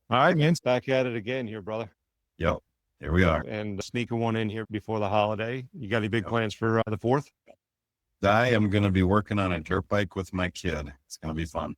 All right, man. Back at it again here, brother. Yep. Here we are. And sneaking one in here before the holiday. You got any big Yep. plans for the 4th? I am going to be working on a dirt bike with my kid. It's going to be fun.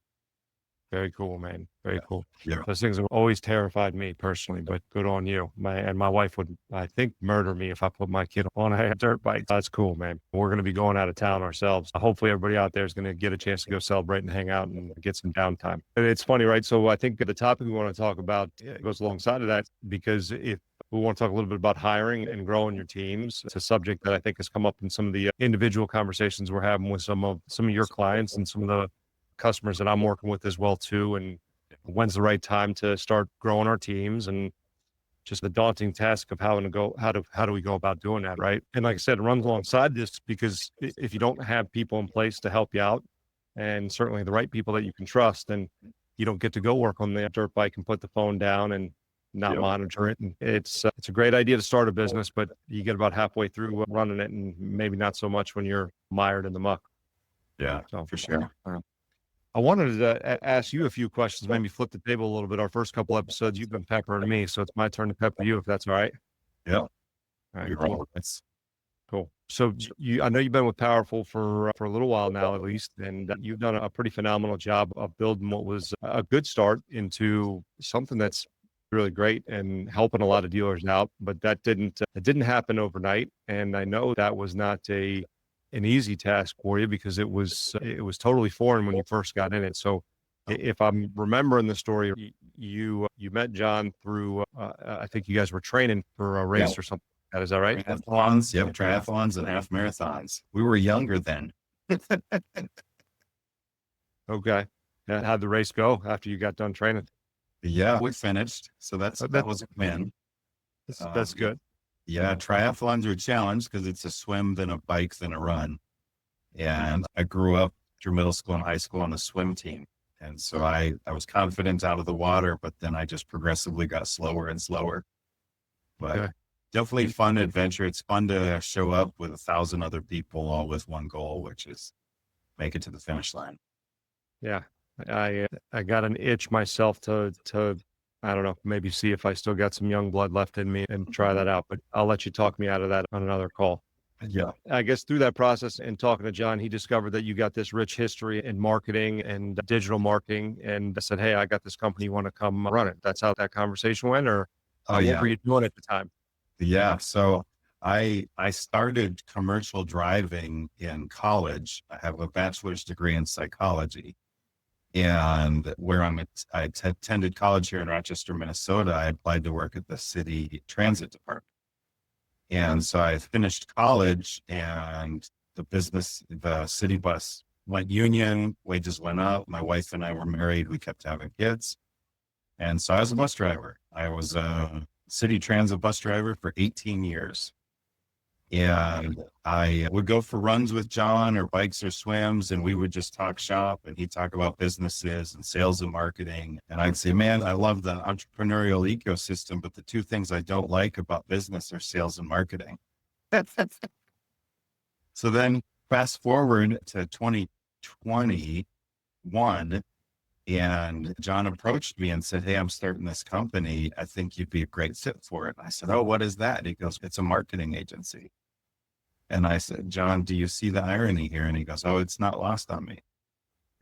Very cool, man. Very cool. Yeah. Those things have always terrified me personally, but good on you. My wife would, I think, murder me if I put my kid on a dirt bike. That's cool, man. We're going to be going out of town ourselves. Hopefully everybody out there is going to get a chance to go celebrate and hang out and get some downtime. And it's funny, right? So I think the topic we want to talk about goes alongside of that, because if we want to talk a little bit about hiring and growing your teams. It's a subject that I think has come up in some of the individual conversations we're having with some of your clients and some of the customers that I'm working with as well too. And when's the right time to start growing our teams, and just the daunting task of how do we go about doing that, right? And like I said, it runs alongside this, because if you don't have people in place to help you out, and certainly the right people that you can trust, then you don't get to go work on the dirt bike and put the phone down and not monitor it. And it's a great idea to start a business, but you get about halfway through running it, and maybe not so much when you're mired in the muck. Yeah, so, for sure. I wanted to ask you a few questions, maybe flip the table a little bit. Our first couple episodes, you've been peppering me, so it's my turn to pepper you, if that's all right. Yeah. All right, cool. Cool. So I know you've been with Powrful for a little while now, at least, and you've done a pretty phenomenal job of building what was a good start into something that's really great and helping a lot of dealers out. But that didn't happen overnight, and I know that was not an easy task for you, because it was totally foreign when you first got in it. So if I'm remembering the story, you met John through I think you guys were training for a race or something. Is that right? Triathlons, triathlons and half marathons. We were younger then. Okay. And how'd the race go after you got done training? Yeah, we finished. So that was a win. That's good. Yeah, triathlons are a challenge because it's a swim, then a bike, then a run. And I grew up through middle school and high school on the swim team. And so I was confident out of the water, but then I just progressively got slower and slower. But definitely fun adventure. It's fun to show up with 1,000 other people, all with one goal, which is make it to the finish line. Yeah. I got an itch myself to I don't know, maybe see if I still got some young blood left in me and try that out, but I'll let you talk me out of that on another call. Yeah. I guess through that process and talking to John, he discovered that you got this rich history in marketing and digital marketing, and said, "Hey, I got this company. You want to come run it?" That's how that conversation went, or what were you doing at the time? Yeah. So I started commercial driving in college. I have a bachelor's degree in psychology. And where I attended college here in Rochester, Minnesota, I applied to work at the city transit department. And so I finished college, and the city bus went union, wages went up. My wife and I were married. We kept having kids. And so I was a bus driver. I was a city transit bus driver for 18 years. And I would go for runs with John, or bikes or swims, and we would just talk shop, and he'd talk about businesses and sales and marketing. And I'd say, man, I love the entrepreneurial ecosystem, but the two things I don't like about business are sales and marketing. So then fast forward to 2021, and John approached me and said, "Hey, I'm starting this company. I think you'd be a great fit for it." I said, "Oh, what is that?" He goes, "It's a marketing agency." And I said, "John, do you see the irony here?" And he goes, "Oh, it's not lost on me."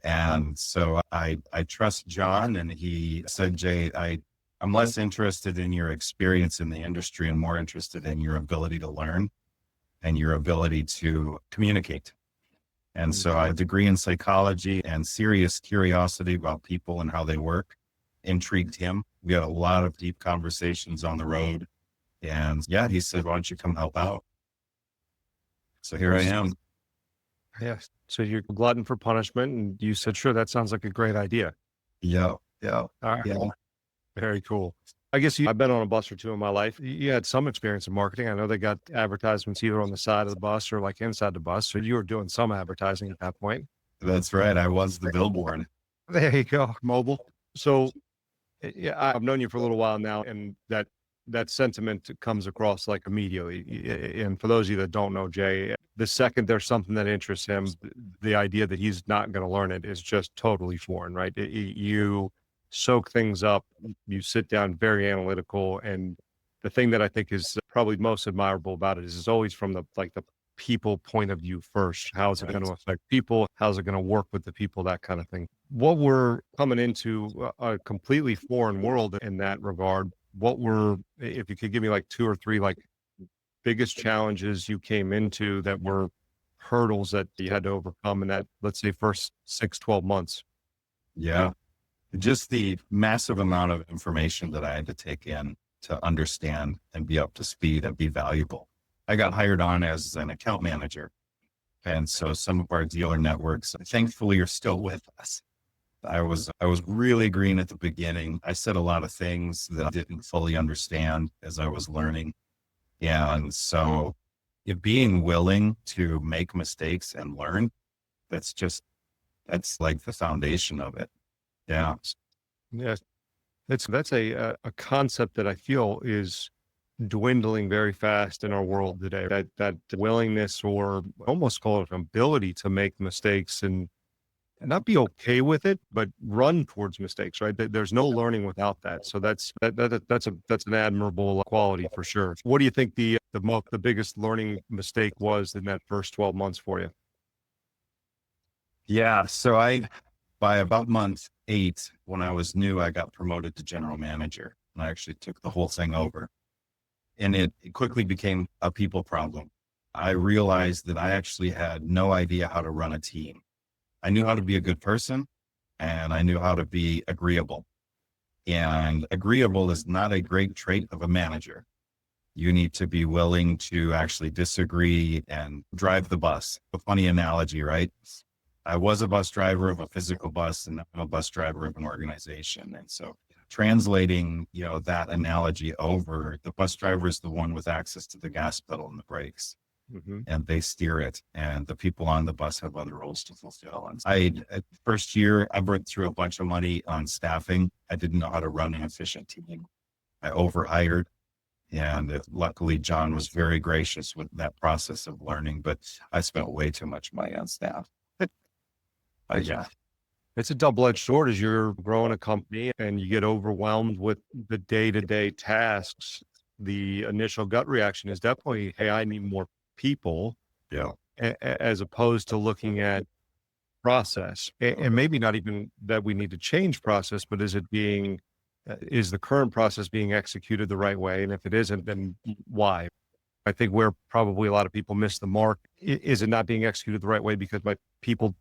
And so I trust John. And he said, "Jay, I'm less interested in your experience in the industry and more interested in your ability to learn and your ability to communicate." And so I have a degree in psychology, and serious curiosity about people and how they work intrigued him. We had a lot of deep conversations on the road. And yeah, he said, "Why don't you come help out?" So here I am. Yes. So you're a glutton for punishment, and you said, "Sure, that sounds like a great idea." Yeah. All right. Yeah. Very cool. I guess I've been on a bus or two in my life. You had some experience in marketing. I know they got advertisements either on the side of the bus or like inside the bus. So you were doing some advertising at that point. That's right. I was the billboard. There you go. Mobile. So yeah, I've known you for a little while now, and that sentiment comes across like immediately. And for those of you that don't know Jay, the second there's something that interests him, the idea that he's not going to learn it is just totally foreign, right? soak things up. You sit down very analytical. And the thing that I think is probably most admirable about it is it's always from the people point of view first. How is it going to affect people? How's it going to work with the people? That kind of thing. What we're coming into a completely foreign world in that regard. What were, if you could give me like two or three like biggest challenges you came into that were hurdles that you had to overcome in that, let's say, first 6, 12 months? Yeah. Just the massive amount of information that I had to take in to understand and be up to speed and be valuable. I got hired on as an account manager. And so some of our dealer networks, thankfully, are still with us. I was really green at the beginning. I said a lot of things that I didn't fully understand as I was learning. And so being willing to make mistakes and learn, that's like the foundation of it. Yeah. Yeah, that's a concept that I feel is dwindling very fast in our world today. That willingness, or almost call it ability, to make mistakes and not be okay with it, but run towards mistakes. Right? There's no learning without that. So that's an admirable quality for sure. What do you think the biggest learning mistake was in that first 12 months for you? Yeah. So by about month 8, when I was new, I got promoted to general manager, and I actually took the whole thing over. And it quickly became a people problem. I realized that I actually had no idea how to run a team. I knew how to be a good person, and I knew how to be agreeable. And agreeable is not a great trait of a manager. You need to be willing to actually disagree and drive the bus. A funny analogy, right? I was a bus driver of a physical bus, and I'm a bus driver of an organization. And so translating, that analogy over, the bus driver is the one with access to the gas pedal and the brakes, and they steer it. And the people on the bus have other roles to fulfill. And first year, I burnt through a bunch of money on staffing. I didn't know how to run an efficient team. I overhired. And luckily, John was very gracious with that process of learning, but I spent way too much money on staff. Yeah. It's a double-edged sword as you're growing a company and you get overwhelmed with the day-to-day tasks. The initial gut reaction is definitely, hey, I need more people. Yeah. As opposed to looking at process, and maybe not even that we need to change process, but is the current process being executed the right way? And if it isn't, then why? I think where probably a lot of people miss the mark is it not being executed the right way because my people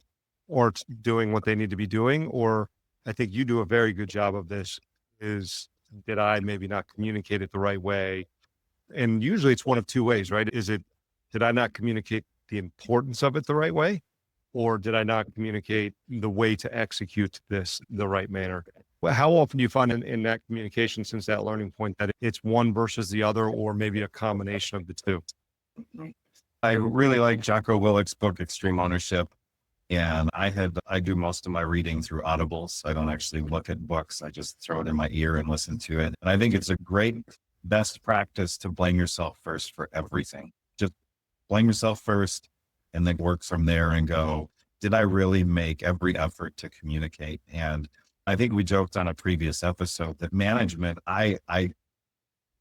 aren't doing what they need to be doing? Or I think you do a very good job of this, is did I maybe not communicate it the right way? And usually it's one of two ways, right? Did I not communicate the importance of it the right way? Or did I not communicate the way to execute this the right manner? Well, how often do you find in that communication, since that learning point, that it's one versus the other, or maybe a combination of the two? I really like Jocko Willick's book, Extreme Ownership. And I do most of my reading through Audibles. I don't actually look at books. I just throw it in my ear and listen to it. And I think it's a great best practice to blame yourself first for everything. Just blame yourself first and then work from there and go, did I really make every effort to communicate? And I think we joked on a previous episode that management, I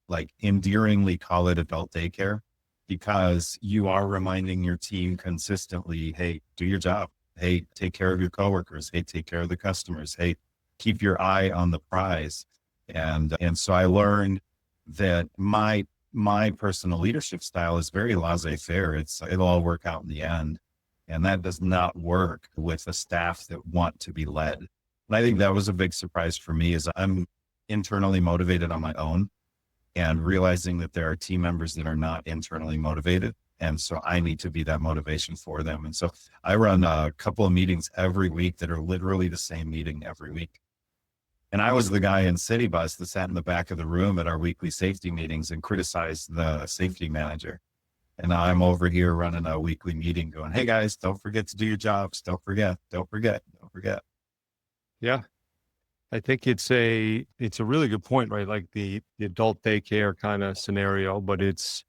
like endearingly call it adult daycare, because you are reminding your team consistently, hey, do your job. Hey, take care of your coworkers. Hey, take care of the customers. Hey, keep your eye on the prize. And so I learned that my personal leadership style is very laissez-faire. It'll all work out in the end. And that does not work with a staff that want to be led. And I think that was a big surprise for me, is I'm internally motivated on my own, and realizing that there are team members that are not internally motivated. And so I need to be that motivation for them. And so I run a couple of meetings every week that are literally the same meeting every week. And I was the guy in City Bus that sat in the back of the room at our weekly safety meetings and criticized the safety manager. And now I'm over here running a weekly meeting going, hey guys, don't forget to do your jobs. Don't forget. Yeah. I think it's a really good point, right? Like the adult daycare kind of scenario, but it's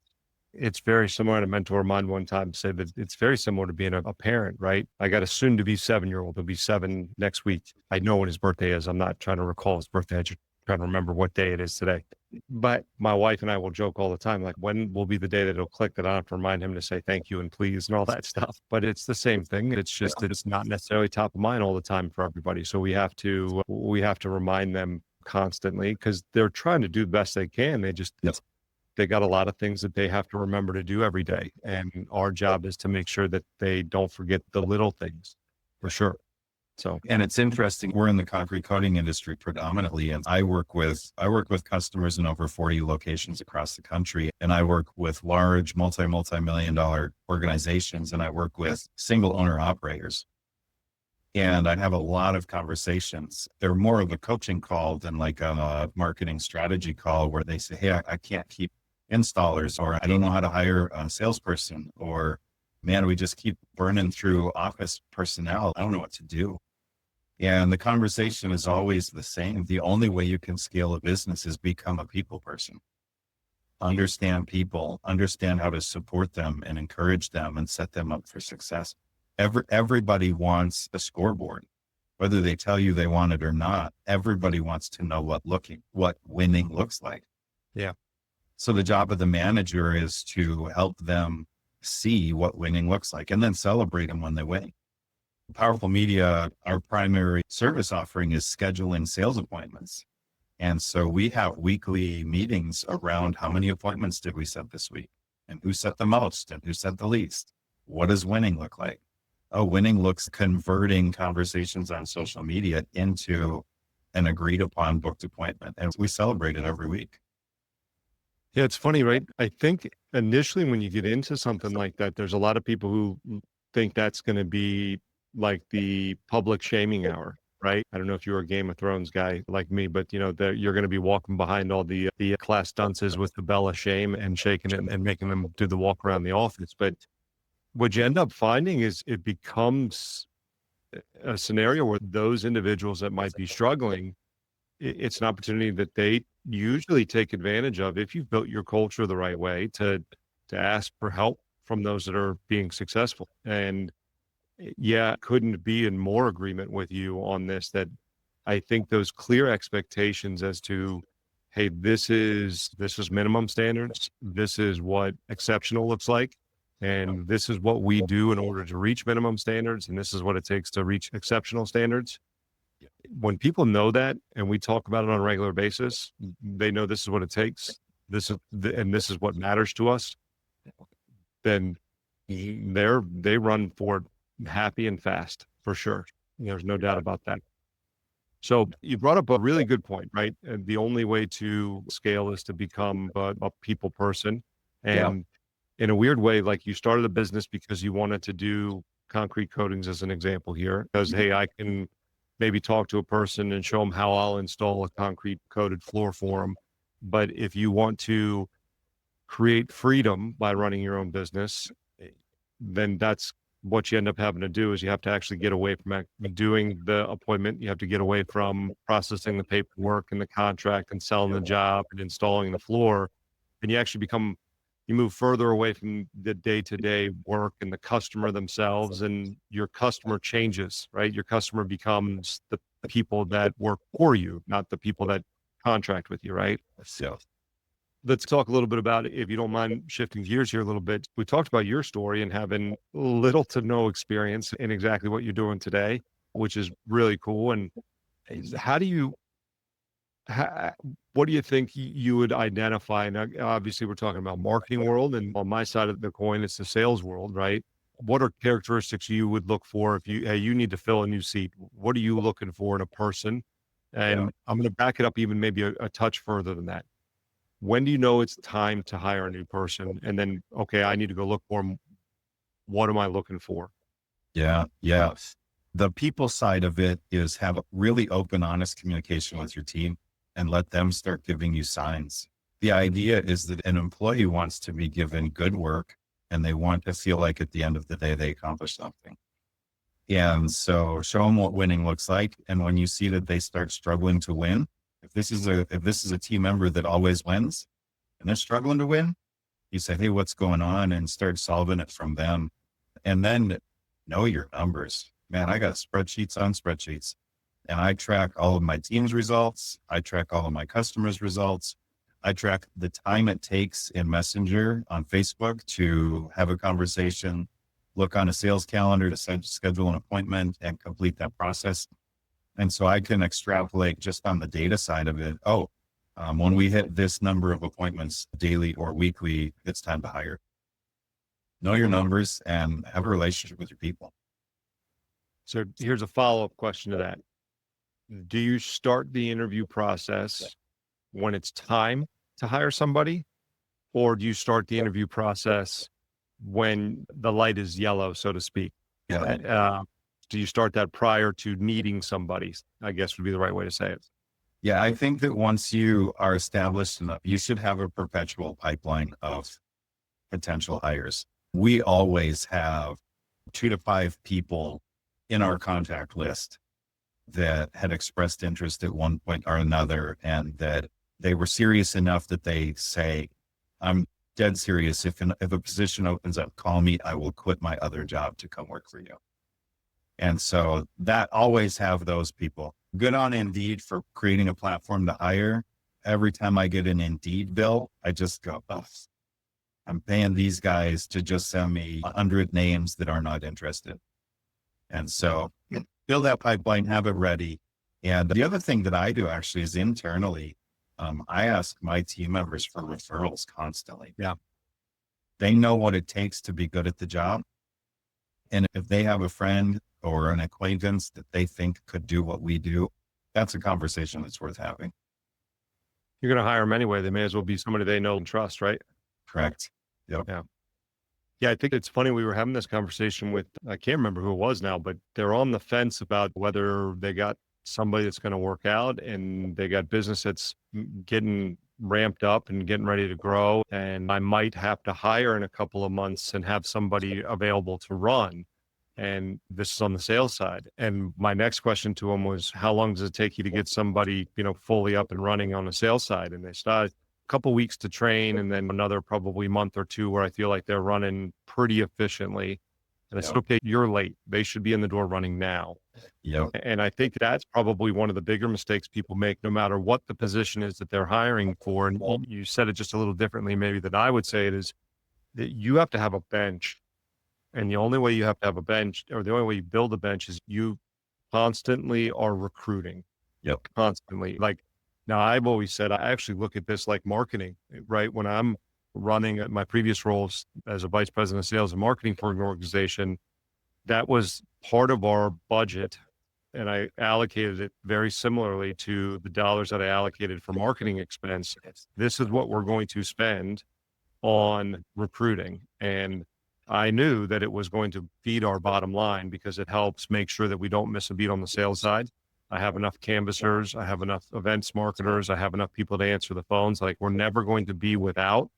It's very similar. And a mentor of mine one time said that it's very similar to being a parent, right? I got a soon to be 7-year-old. He'll be 7 next week. I know when his birthday is. I'm not trying to recall his birthday. I just trying to remember what day it is today. But my wife and I will joke all the time, like, when will be the day that it'll click that I don't have to remind him to say thank you and please and all that stuff. But it's the same thing. It's just that it's not necessarily top of mind all the time for everybody. So we have to remind them constantly, because they're trying to do the best they can. They got a lot of things that they have to remember to do every day. And our job is to make sure that they don't forget the little things, for sure. So, and it's interesting. We're in the concrete coating industry predominantly, and I work with customers in over 40 locations across the country. And I work with large multi-million dollar organizations, and I work with single owner operators. And I have a lot of conversations. They're more of a coaching call than like a marketing strategy call, where they say, hey, I can't keep installers, or I don't know how to hire a salesperson, or man, we just keep burning through office personnel. I don't know what to do. And the conversation is always the same. The only way you can scale a business is become a people person. Understand people, understand how to support them and encourage them and set them up for success. Everybody wants a scoreboard, whether they tell you they want it or not. Everybody wants to know what winning looks like. yeah. So the job of the manager is to help them see what winning looks like and then celebrate them when they win. Powrful Media, our primary service offering is scheduling sales appointments. And so we have weekly meetings around how many appointments did we set this week, and who set the most and who set the least. What does winning look like? Oh, winning looks converting conversations on social media into an agreed upon booked appointment. And we celebrate it every week. Yeah, it's funny, right? I think initially when you get into something like that, there's a lot of people who think that's going to be like the public shaming hour, right? I don't know if you're a Game of Thrones guy like me, but you're going to be walking behind all the class dunces with the bell of shame and shaking it and making them do the walk around the office. But what you end up finding is it becomes a scenario where those individuals that might be struggling, it's an opportunity that they usually take advantage of, if you've built your culture the right way, to ask for help from those that are being successful. And yeah, couldn't be in more agreement with you on this, that I think those clear expectations as to, hey, this is minimum standards, this is what exceptional looks like, and this is what we do in order to reach minimum standards, and this is what it takes to reach exceptional standards. When people know that, and we talk about it on a regular basis, they know this is what it takes, and this is what matters to us, then they run for it happy and fast, for sure. There's no doubt about that. So you brought up a really good point, right? And the only way to scale is to become a people person. And in a weird way, like, you started a business because you wanted to do concrete coatings, as an example here, because, hey, I can maybe talk to a person and show them how I'll install a concrete coated floor for them. But if you want to create freedom by running your own business, then that's what you end up having to do, is you have to actually get away from doing the appointment. You have to get away from processing the paperwork and the contract and selling the job and installing the floor. And you actually you move further away from the day-to-day work and the customer themselves, and your customer changes, right? Your customer becomes the people that work for you, not the people that contract with you, right? So let's talk a little bit about, if you don't mind shifting gears here a little bit. We talked about your story and having little to no experience in exactly what you're doing today, which is really cool. And what do you think you would identify? Now, obviously, we're talking about marketing world, and on my side of the coin, it's the sales world, right? What are characteristics you would look for if you need to fill a new seat? What are you looking for in a person? And I'm going to back it up even maybe a touch further than that. When do you know it's time to hire a new person? And then, okay, I need to go look for them. What am I looking for? Yeah. The people side of it is have a really open, honest communication with your team and let them start giving you signs. The idea is that an employee wants to be given good work, and they want to feel like at the end of the day, they accomplished something. And so show them what winning looks like. And when you see that they start struggling to win, if this is a team member that always wins and they're struggling to win, You say, hey, what's going on? And start solving it from them. And then know your numbers. Man, I got spreadsheets on spreadsheets, and I track all of my team's results. I track all of my customers' results. I track the time it takes in Messenger on Facebook to have a conversation, look on a sales calendar to schedule an appointment and complete that process. And so I can extrapolate just on the data side of it. Oh, when we hit this number of appointments daily or weekly, it's time to hire. Know your numbers and have a relationship with your people. So here's a follow-up question to that. Do you start the interview process when it's time to hire somebody, or do you start the interview process when the light is yellow, so to speak? Yeah. Do you start that prior to needing somebody, I guess would be the right way to say it? Yeah. I think that once you are established enough, you should have a perpetual pipeline of potential hires. We always have 2 to 5 people in our contact list that had expressed interest at one point or another, and that they were serious enough that they say, I'm dead serious. If a position opens up, call me. I will quit my other job to come work for you. And so that always have those people. Good on Indeed for creating a platform to hire. Every time I get an Indeed bill, I just go, oh, I'm paying these guys to just send me 100 names that are not interested. And so build that pipeline, have it ready. And the other thing that I do actually is internally, I ask my team members for referrals constantly. Yeah. They know what it takes to be good at the job. And if they have a friend or an acquaintance that they think could do what we do, that's a conversation that's worth having. You're going to hire them anyway. They may as well be somebody they know and trust, right? Correct. Yep. Yeah. Yeah. I think it's funny. We were having this conversation with, I can't remember who it was now, but they're on the fence about whether they got somebody that's going to work out, and they got business that's getting ramped up and getting ready to grow. And I might have to hire in a couple of months and have somebody available to run. And this is on the sales side. And my next question to him was, how long does it take you to get somebody, fully up and running on the sales side? And they started a couple of weeks to train, and then another probably month or two where I feel like they're running pretty efficiently. And I said, okay, you're late. They should be in the door running now. Yep. And I think that's probably one of the bigger mistakes people make, no matter what the position is that they're hiring for. And you said it just a little differently, maybe, than I would say it, is that you have to have a bench. And the only way you have to have a bench, or the only way you build a bench, is you constantly are recruiting. Yep. Constantly. Like, now I've always said, I actually look at this like marketing, right? When I'm running my previous roles as a vice president of sales and marketing for an organization, that was part of our budget. And I allocated it very similarly to the dollars that I allocated for marketing expense. This is what we're going to spend on recruiting. And I knew that it was going to feed our bottom line, because it helps make sure that we don't miss a beat on the sales side. I have enough canvassers. I have enough events marketers. I have enough people to answer the phones. Like, we're never going to be without.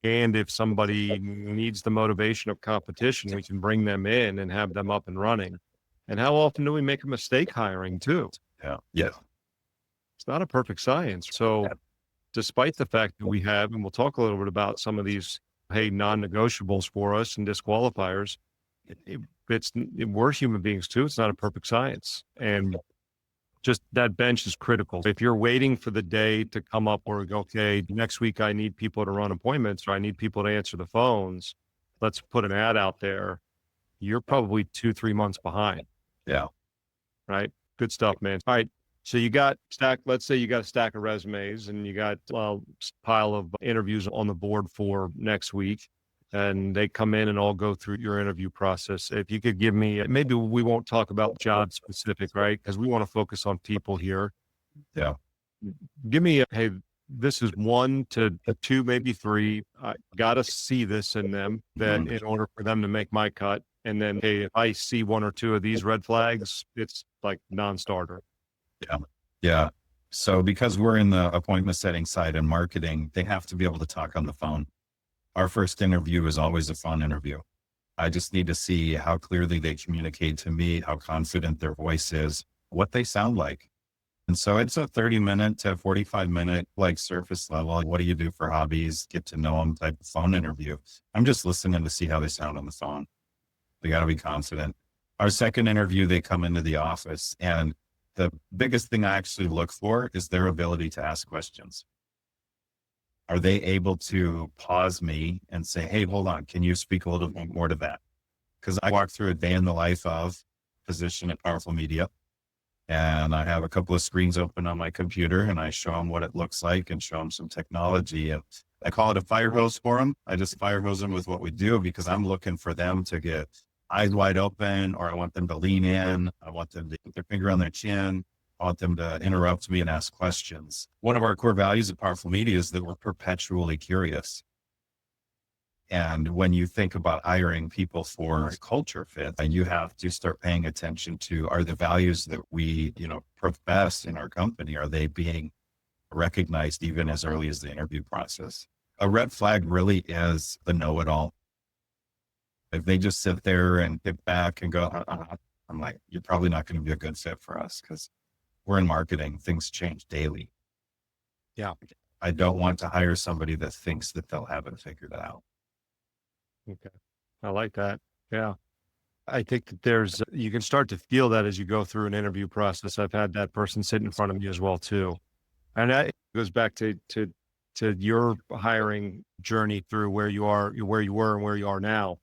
And if somebody needs the motivation of competition, we can bring them in and have them up and running. And how often do we make a mistake hiring too? Yeah. Yeah. It's not a perfect science. So despite the fact that we have, and we'll talk a little bit about some of these, non-negotiables for us and disqualifiers, we're human beings too. It's not a perfect science. And just that bench is critical. If you're waiting for the day to come up where we go, okay, next week I need people to run appointments, or I need people to answer the phones, let's put an ad out there, you're probably 2-3 months behind. Yeah. Right. Good stuff, man. All right. So you got let's say you got a stack of resumes, and you got a pile of interviews on the board for next week, and they come in and all go through your interview process. If you could give me, maybe we won't talk about job specific, right? Because we want to focus on people here. Yeah. Give me hey, this is 1 to 2, maybe 3. I got to see this in them, that in order for them to make my cut. And then, hey, if I see 1 or 2 of these red flags, it's like non-starter. Yeah. Yeah. So because we're in the appointment setting side and marketing, they have to be able to talk on the phone. Our first interview is always a phone interview. I just need to see how clearly they communicate to me, how confident their voice is, what they sound like. And so it's a 30-minute to 45-minute, like surface level. What do you do for hobbies? Get to know them type of phone interview. I'm just listening to see how they sound on the phone. They got to be confident. Our second interview, they come into the office, and the biggest thing I actually look for is their ability to ask questions. Are they able to pause me and say, hey, hold on, can you speak a little bit more to that? Because I walk through a day in the life of position at Powrful Media, and I have a couple of screens open on my computer, and I show them what it looks like and show them some technology. And I call it a fire hose for them. I just fire hose them with what we do, because I'm looking for them to get eyes wide open, or I want them to lean in. I want them to put their finger on their chin. I want them to interrupt me and ask questions. One of our core values at Powrful Media is that we're perpetually curious. And when you think about hiring people for culture fit, you have to start paying attention to, are the values that we, profess in our company, are they being recognized even as early as the interview process? A red flag really is the know-it-all. If they just sit there and get back and go, I'm like, you're probably not going to be a good fit for us, because we're in marketing. Things change daily. Yeah. I don't want to hire somebody that thinks that they'll have it figured out. Okay. I like that. Yeah. I think that you can start to feel that as you go through an interview process. I've had that person sit in front of me as well too. And that goes back to your hiring journey through where you are, where you were and where you are now.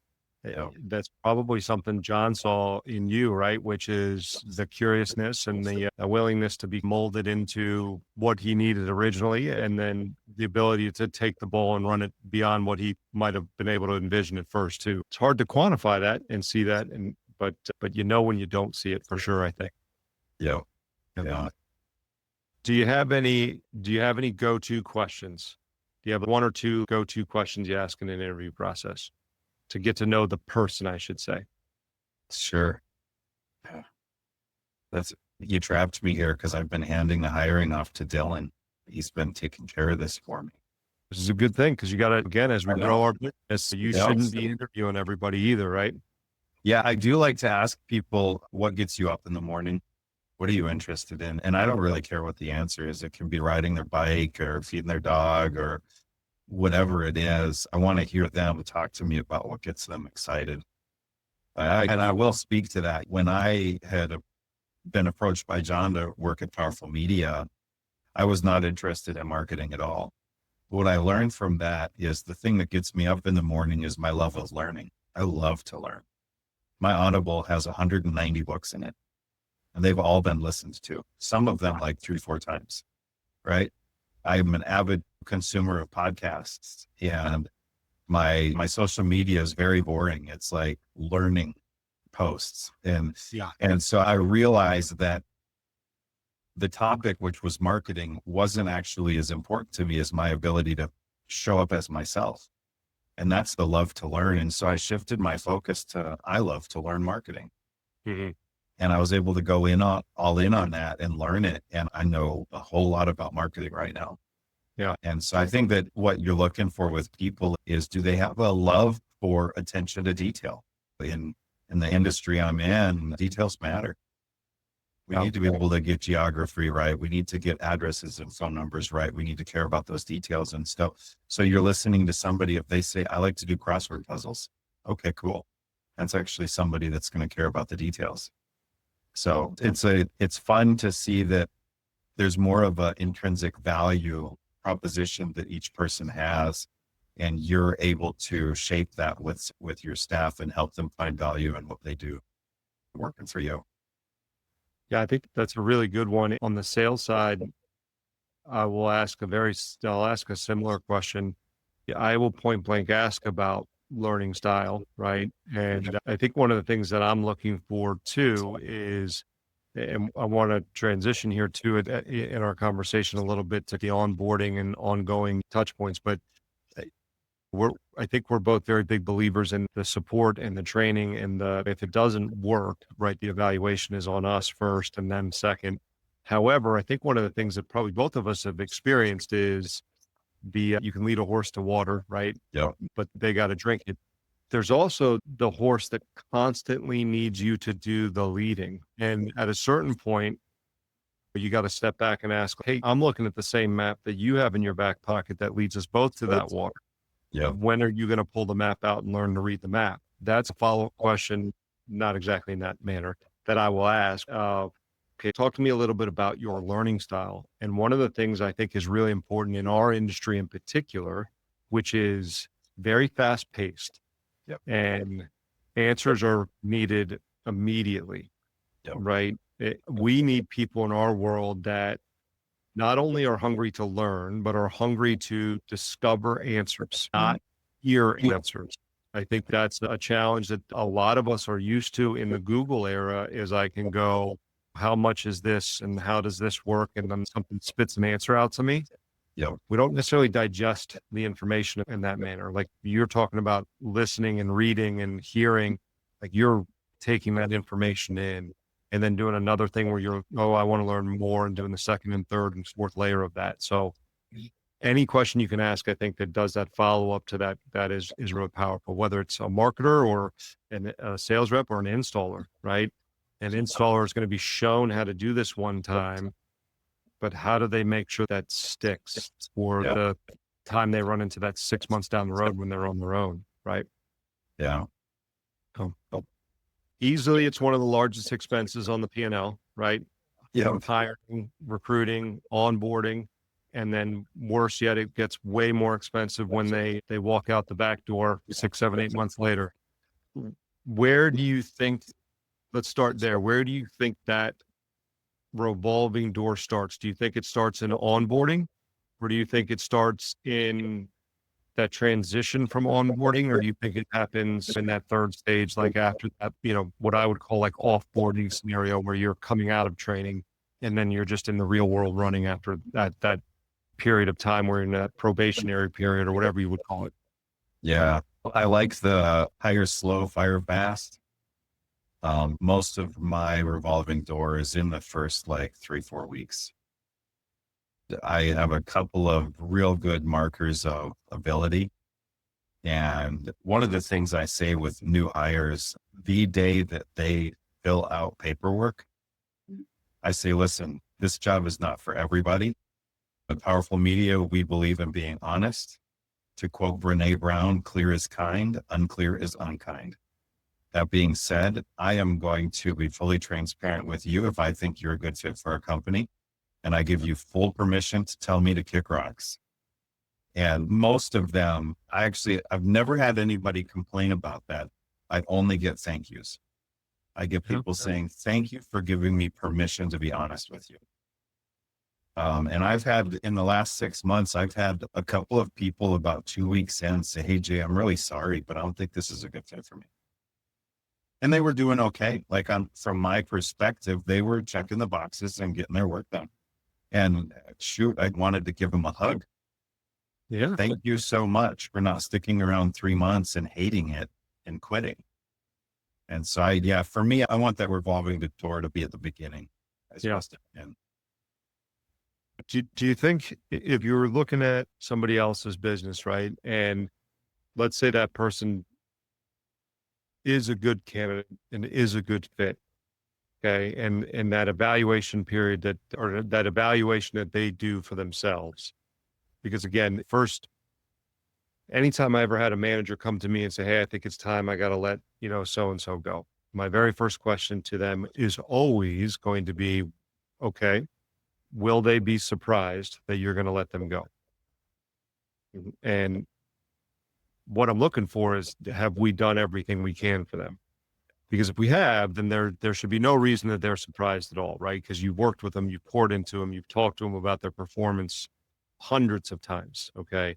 Yeah. That's probably something John saw in you, right? Which is the curiousness and the willingness to be molded into what he needed originally, and then the ability to take the ball and run it beyond what he might have been able to envision at first too. It's hard to quantify that and see that, but when you don't see it for sure, I think. Yeah. Yeah. Do you have any go-to questions? Do you have one or two go-to questions you ask in an interview process to get to know the person, I should say? Sure. You trapped me here, because I've been handing the hiring off to Dylan. He's been taking care of this for me. This is a good thing, because you got to, again, as we grow our business, you shouldn't be interviewing everybody either, right? Yeah, I do like to ask people, what gets you up in the morning? What are you interested in? And I don't really care what the answer is. It can be riding their bike or feeding their dog or whatever it is. I want to hear them talk to me about what gets them excited. And I will speak to that. When I had been approached by John to work at Powrful Media, I was not interested in marketing at all. What I learned from that is the thing that gets me up in the morning is my love of learning. I love to learn. My Audible has 190 books in it, and they've all been listened to, some of them like 3-4 times, right? I'm an avid consumer of podcasts, and my social media is very boring. It's like learning posts. And so I realized that the topic, which was marketing, wasn't actually as important to me as my ability to show up as myself. And that's the love to learn. And so I shifted my focus to, I love to learn marketing. Mm-hmm. And I was able to go all in on that and learn it. And I know a whole lot about marketing right now. Yeah. And so I think that what you're looking for with people is, do they have a love for attention to detail? In the industry I'm in, details matter. We need to be able to get geography right. We need to get addresses and phone numbers right. We need to care about those details and stuff. So you're listening to somebody, if they say, I like to do crossword puzzles. Okay, cool. That's actually somebody that's going to care about the details. So it's fun to see that there's more of an intrinsic value proposition that each person has, and you're able to shape that with your staff and help them find value in what they do working for you. Yeah, I think that's a really good one. On the sales side, I'll ask a similar question. Yeah, I will point blank ask about learning style, right? And I think one of the things that I'm looking for too is, and I want to transition here to it in our conversation a little bit to the onboarding and ongoing touch points, but I think we're both very big believers in the support and the training, and if it doesn't work, right, the evaluation is on us first and then second. However, I think one of the things that probably both of us have experienced is you can lead a horse to water, right? Yeah. But they got to drink it. There's also the horse that constantly needs you to do the leading. And at a certain point, But you got to step back and ask, hey, I'm looking at the same map that you have in your back pocket that leads us both to that water. Yeah. When are you going to pull the map out and learn to read the map? That's a follow-up question, not exactly in that manner, that I will ask. Okay, talk to me a little bit about your learning style. And one of the things I think is really important in our industry in particular, which is very fast paced. Yep. And answers are needed immediately. Yep. Right. We need people in our world that not only are hungry to learn, but are hungry to discover answers, not hear answers. I think that's a challenge that a lot of us are used to in the Google era is I can go, how much is this and how does this work? And then something spits an answer out to me. Yeah. We don't necessarily digest the information in that manner. Like you're talking about listening and reading and hearing, like you're taking that information in and then doing another thing where you're, oh, I want to learn more, and doing the second and third and fourth layer of that. So any question you can ask, I think that does that follow up to that, that is really powerful, whether it's a marketer or a sales rep or an installer, right? An installer is going to be shown how to do this one time, but how do they make sure that sticks for the time they run into that 6 months down the road when they're on their own, right? Yeah. Easily, it's one of the largest expenses on the P&L, right? Yeah. Hiring, recruiting, onboarding, and then worse yet, it gets way more expensive when they walk out the back door 6, 7, 8 months later. Where do you think, let's start there. Where do you think that revolving door starts? Do you think it starts in onboarding, or do you think it starts in that transition from onboarding, or do you think it happens in that third stage, like after that, what I would call like offboarding scenario where you're coming out of training and then you're just in the real world running after that period of time where you're in that probationary period or whatever you would call it? Yeah. I like the hire slow, fire fast. Most of my revolving door is in the first like 3-4 weeks. I have a couple of real good markers of ability. And one of the things I say with new hires, the day that they fill out paperwork, I say, listen, this job is not for everybody. At Powrful Media, we believe in being honest. To quote Brene Brown, clear is kind, unclear is unkind. That being said, I am going to be fully transparent with you if I think you're a good fit for our company. And I give you full permission to tell me to kick rocks. And most of them, I've never had anybody complain about that. I only get thank yous. I get people saying, thank you for giving me permission to be honest with you. And I've had, in the last 6 months, I've had a couple of people about 2 weeks in say, hey, Jay, I'm really sorry, but I don't think this is a good fit for me. And they were doing okay. Like from my perspective, they were checking the boxes and getting their work done. And shoot, I wanted to give them a hug. Yeah. Thank you so much for not sticking around 3 months and hating it and quitting. And so for me, I want that revolving door to be at the beginning. Do you think if you were looking at somebody else's business, right? And let's say that person is a good candidate and is a good fit. Okay. And that evaluation period that evaluation that they do for themselves, because again, first, anytime I ever had a manager come to me and say, hey, I think it's time I got to let, so-and-so go. My very first question to them is always going to be, okay, will they be surprised that you're going to let them go? And what I'm looking for is, have we done everything we can for them? Because if we have, then there should be no reason that they're surprised at all, right? Because you've worked with them, you've poured into them, you've talked to them about their performance hundreds of times, okay?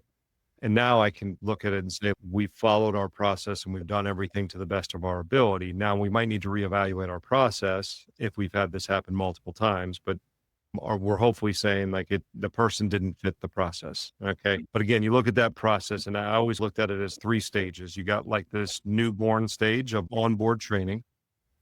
And now I can look at it and say, we've followed our process and we've done everything to the best of our ability. Now we might need to reevaluate our process if we've had this happen multiple times, but we're hopefully saying like the person didn't fit the process. Okay. But again, you look at that process, and I always looked at it as 3 stages. You got like this newborn stage of onboard training.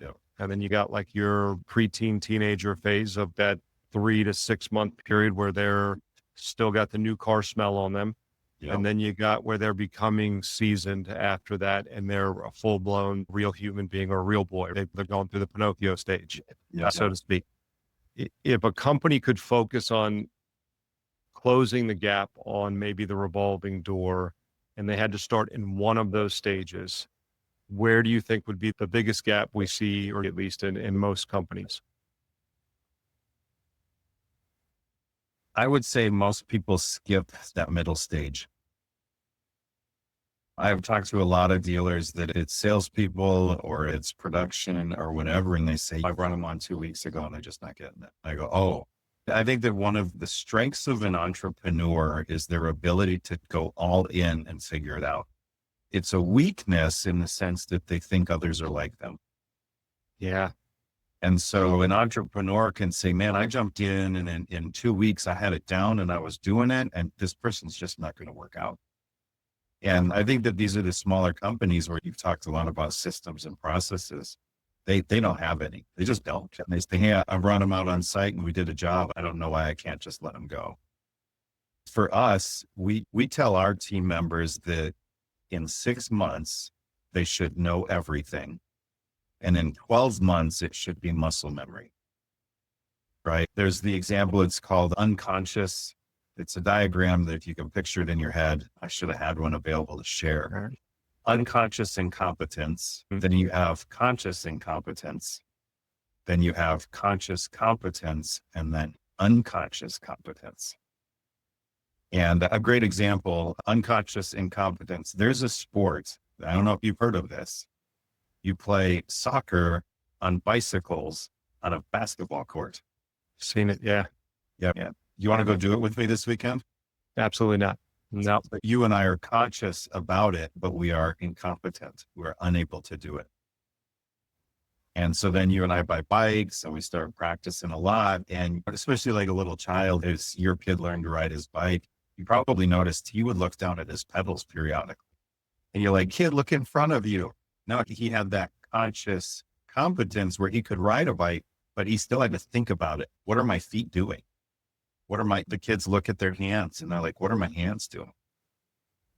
Yeah. And then you got like your preteen teenager phase of that 3 to 6 month period where they're still got the new car smell on them. Yeah. And then you got where they're becoming seasoned after that, and they're a full blown real human being or a real boy. They're going through the Pinocchio stage, so to speak. if a company could focus on closing the gap on maybe the revolving door and they had to start in one of those stages, where do you think would be the biggest gap we see, or at least in most companies? I would say most people skip that middle stage. I've talked to a lot of dealers that it's salespeople or it's production or whatever. And they say, I brought them on 2 weeks ago and they're just not getting it. I go, oh, I think that one of the strengths of an entrepreneur is their ability to go all in and figure it out. It's a weakness in the sense that they think others are like them. Yeah. And so an entrepreneur can say, man, I jumped in and in 2 weeks I had it down and I was doing it. And this person's just not going to work out. And I think that these are the smaller companies where you've talked a lot about systems and processes. They don't have any. They just don't. And they say, hey, I brought them out on site and we did a job. I don't know why I can't just let them go. For us, we tell our team members that in 6 months, they should know everything. And in 12 months, it should be muscle memory, right? There's the example, it's called unconscious. It's a diagram that if you can picture it in your head, I should have had one available to share. Unconscious incompetence. Then you have conscious incompetence. Then you have conscious competence and then unconscious competence. And a great example, unconscious incompetence. There's a sport. I don't know if you've heard of this. You play soccer on bicycles on a basketball court. Seen it. Yeah. Yeah. You want to go do it with me this weekend? Absolutely not. No. But you and I are conscious about it, but we are incompetent. We're unable to do it. And so then you and I buy bikes and we start practicing a lot. And especially like a little child, as your kid learned to ride his bike, you probably noticed he would look down at his pedals periodically. And you're like, kid, look in front of you. No, he had that conscious competence where he could ride a bike, but he still had to think about it. What are my feet doing? The kids look at their hands and they're like, what are my hands doing?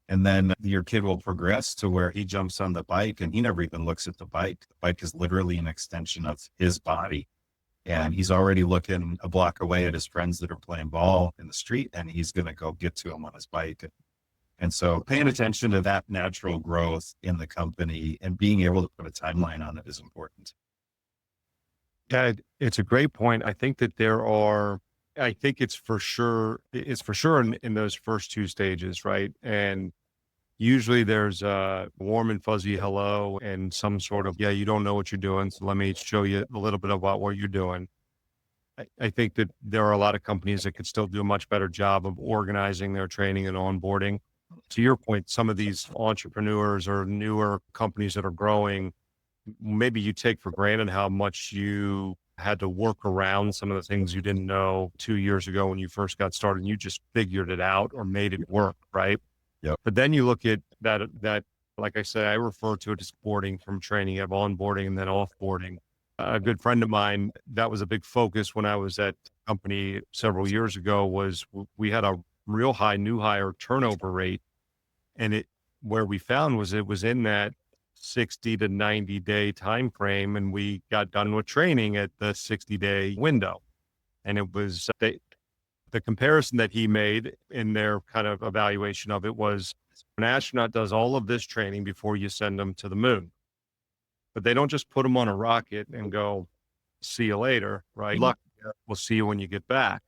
And then your kid will progress to where he jumps on the bike and he never even looks at the bike. The bike is literally an extension of his body. And he's already looking a block away at his friends that are playing ball in the street and he's going to go get to him on his bike. And so paying attention to that natural growth in the company and being able to put a timeline on it is important. Yeah, it's a great point. I think that I think it's for sure in those first two stages, right? And usually there's a warm and fuzzy hello and some sort of, yeah, you don't know what you're doing. So let me show you a little bit about what you're doing. I think that there are a lot of companies that could still do a much better job of organizing their training and onboarding. To your point, some of these entrepreneurs or newer companies that are growing, maybe you take for granted how much you had to work around some of the things you didn't know 2 years ago when you first got started and you just figured it out or made it work. Right. Yep. But then you look at that, like I said, I refer to it as boarding from training. You have onboarding and then offboarding. A good friend of mine, that was a big focus when I was at the company several years ago, was we had a real high new hire turnover rate. And where we found was it was in that 60 to 90 day time frame. And we got done with training at the 60-day window. And it was the comparison that he made in their kind of evaluation of it was an astronaut does all of this training before you send them to the moon. But they don't just put them on a rocket and go, see you later, right? Luck, we'll see you when you get back.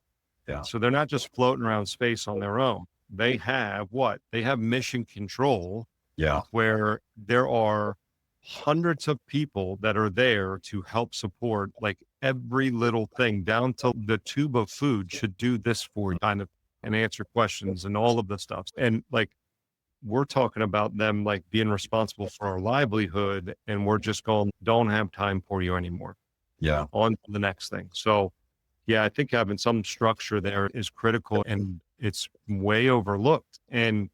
Yeah. So they're not just floating around space on their own. They have what? They have mission control. Yeah. Where there are hundreds of people that are there to help support like every little thing down to the tube of food should do this for you kind of and answer questions and all of the stuff. And like, we're talking about them like being responsible for our livelihood and we're just going, don't have time for you anymore. Yeah. On to the next thing. So yeah, I think having some structure there is critical and it's way overlooked. And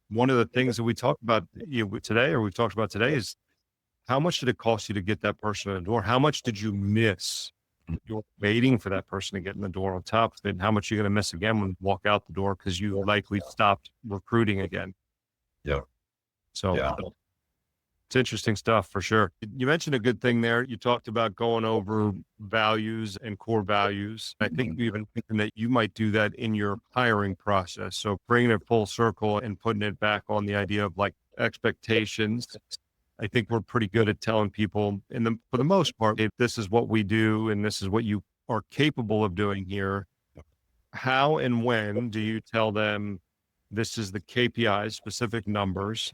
one of the things that we talk about today, or we've talked about today, is how much did it cost you to get that person in the door? How much did you miss? You're waiting for that person to get in the door on top of it. And how much you're going to miss again when you walk out the door because you likely stopped recruiting again. Yeah. So It's interesting stuff for sure. You mentioned a good thing there. You talked about going over values and core values. I think you even thinking that you might do that in your hiring process. So bringing it full circle and putting it back on the idea of like expectations. I think we're pretty good at telling people for the most part, if this is what we do and this is what you are capable of doing here. How and when do you tell them this is the KPIs, specific numbers,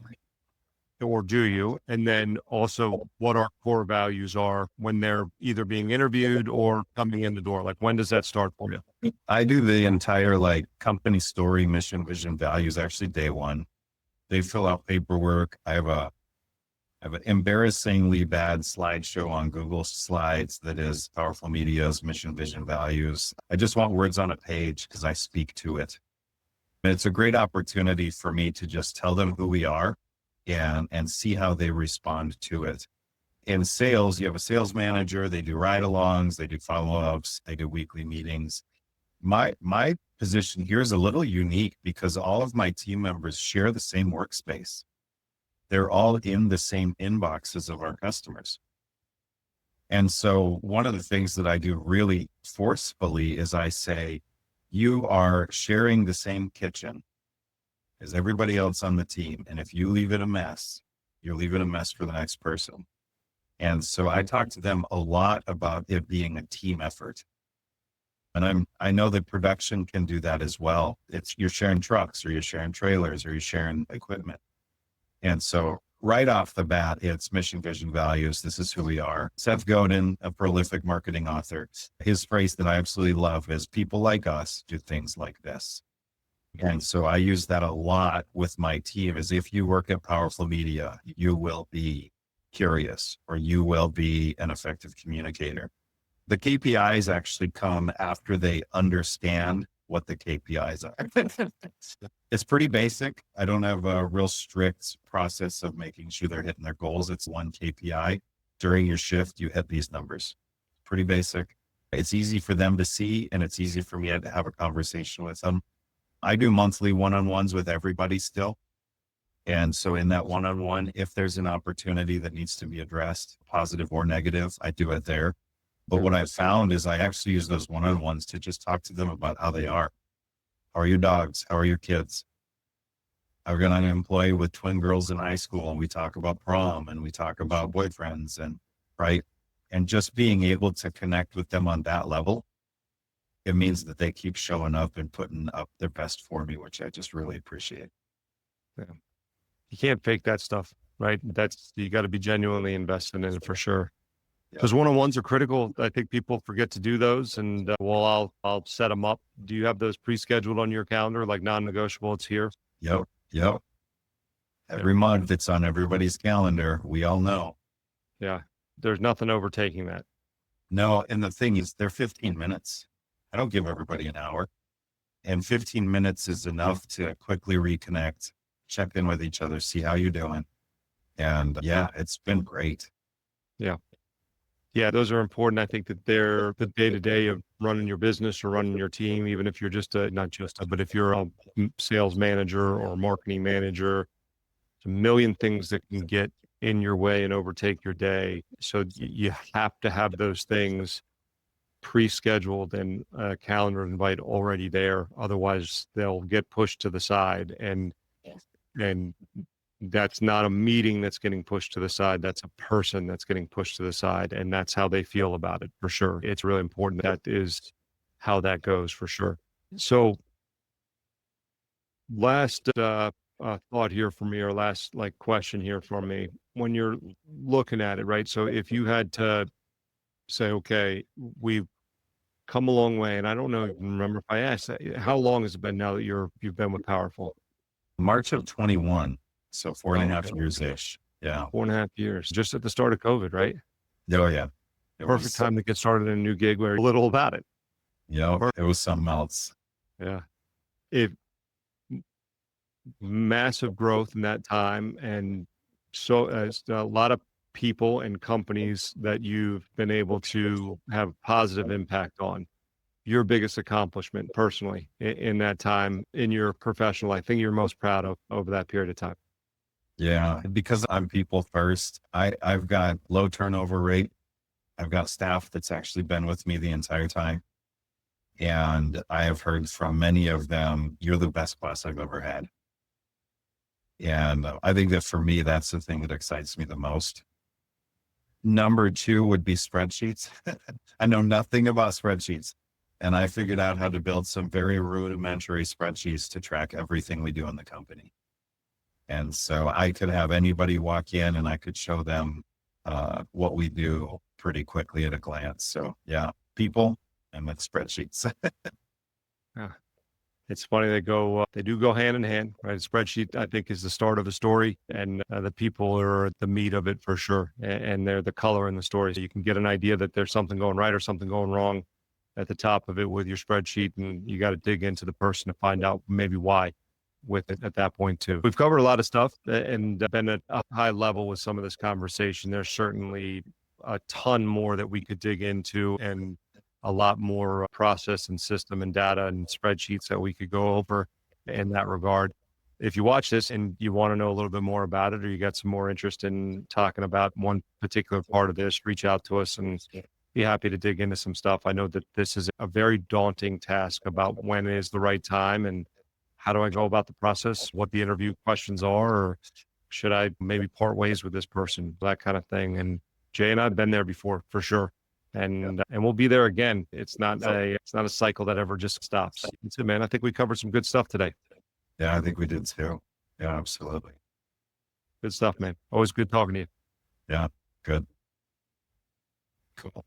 or do you? And then also what our core values are when they're either being interviewed or coming in the door? Like, when does that start for you? I do the entire like company story, mission, vision, values, actually day one. They fill out paperwork. I have an embarrassingly bad slideshow on Google Slides that is Powerful Media's mission, vision, values. I just want words on a page because I speak to it. And it's a great opportunity for me to just tell them who we are and see how they respond to it. In sales, you have a sales manager, they do ride-alongs, they do follow-ups, they do weekly meetings. My position here is a little unique because all of my team members share the same workspace. They're all in the same inboxes of our customers. And so one of the things that I do really forcefully is I say, you are sharing the same kitchen as everybody else on the team. And if you leave it a mess, you're leaving a mess for the next person. And so I talk to them a lot about it being a team effort. And I know that production can do that as well. You're sharing trucks, or you're sharing trailers, or you're sharing equipment. And so right off the bat, it's mission, vision, values. This is who we are. Seth Godin, a prolific marketing author, his phrase that I absolutely love is, people like us do things like this. And so I use that a lot with my team, is if you work at Powrful Media, you will be curious, or you will be an effective communicator. The KPIs actually come after they understand what the KPIs are. It's pretty basic. I don't have a real strict process of making sure they're hitting their goals. It's one KPI. During your shift, you hit these numbers. Pretty basic. It's easy for them to see, and it's easy for me to have a conversation with them. I do monthly one-on-ones with everybody still. And so in that one-on-one, if there's an opportunity that needs to be addressed, positive or negative, I do it there. But what I've found is I actually use those one-on-ones to just talk to them about how they are. How are your dogs? How are your kids? I've got an employee with twin girls in high school, and we talk about prom, and we talk about boyfriends, and right. And just being able to connect with them on that level, it means that they keep showing up and putting up their best for me, which I just really appreciate. Yeah. You can't fake that stuff, right? You got to be genuinely invested in it for sure. Because one-on-ones are critical. I think people forget to do those, and I'll set them up. Do you have those pre-scheduled on your calendar, like non-negotiable? It's here. Yep. Every month it's on everybody's calendar. We all know. Yeah. There's nothing overtaking that. No. And the thing is, they're 15 minutes. I don't give everybody an hour, and 15 minutes is enough to quickly reconnect, check in with each other, see how you're doing. And yeah, it's been great. Yeah. Yeah, those are important. I think that they're the day-to-day of running your business or running your team, even if you're but if you're a sales manager or marketing manager, there's a million things that can get in your way and overtake your day. So you have to have those things pre-scheduled and a calendar invite already there. Otherwise they'll get pushed to the side, and that's not a meeting that's getting pushed to the side. That's a person that's getting pushed to the side, and that's how they feel about it for sure. It's really important. That is how that goes for sure. So last thought here for me, or last like question here for me, when you're looking at it, right? So if you had to say, okay, we've come a long way, and I don't know, remember if I asked that, how long has it been now that you've been with Powrful? March of 21. So 4.5 years-ish. Yeah. 4.5 years, just at the start of COVID, right? Oh yeah. Perfect time to get started in a new gig where you're little about it. Yeah. It was something else. Yeah. Massive growth in that time. And so a lot of people and companies that you've been able to have positive impact on. Your biggest accomplishment personally in that time in your professional life, thing you're most proud of over that period of time? Yeah, because I'm people first. I've got low turnover rate. I've got staff that's actually been with me the entire time. And I have heard from many of them, you're the best boss I've ever had. And I think that for me, that's the thing that excites me the most. Number two would be spreadsheets. I know nothing about spreadsheets. And I figured out how to build some very rudimentary spreadsheets to track everything we do in the company. And so I could have anybody walk in and I could show them what we do pretty quickly at a glance. So yeah, people and with spreadsheets. Yeah. It's funny they do go hand in hand, right? A spreadsheet, I think, is the start of a story, and the people are the meat of it for sure, and they're the color in the story. So you can get an idea that there's something going right or something going wrong at the top of it with your spreadsheet, and you got to dig into the person to find out maybe why with it at that point too. We've covered a lot of stuff and been at a high level with some of this conversation. There's certainly a ton more that we could dig into, and a lot more process and system and data and spreadsheets that we could go over in that regard. If you watch this and you want to know a little bit more about it, or you got some more interest in talking about one particular part of this, reach out to us and be happy to dig into some stuff. I know that this is a very daunting task about when is the right time and how do I go about the process, what the interview questions are, or should I maybe part ways with this person, that kind of thing. And Jay and I've been there before for sure. And we'll be there again. It's not a cycle that ever just stops. That's it, man. I think we covered some good stuff today. Yeah, I think we did too. Yeah, absolutely. Good stuff, man. Always good talking to you. Yeah, good. Cool.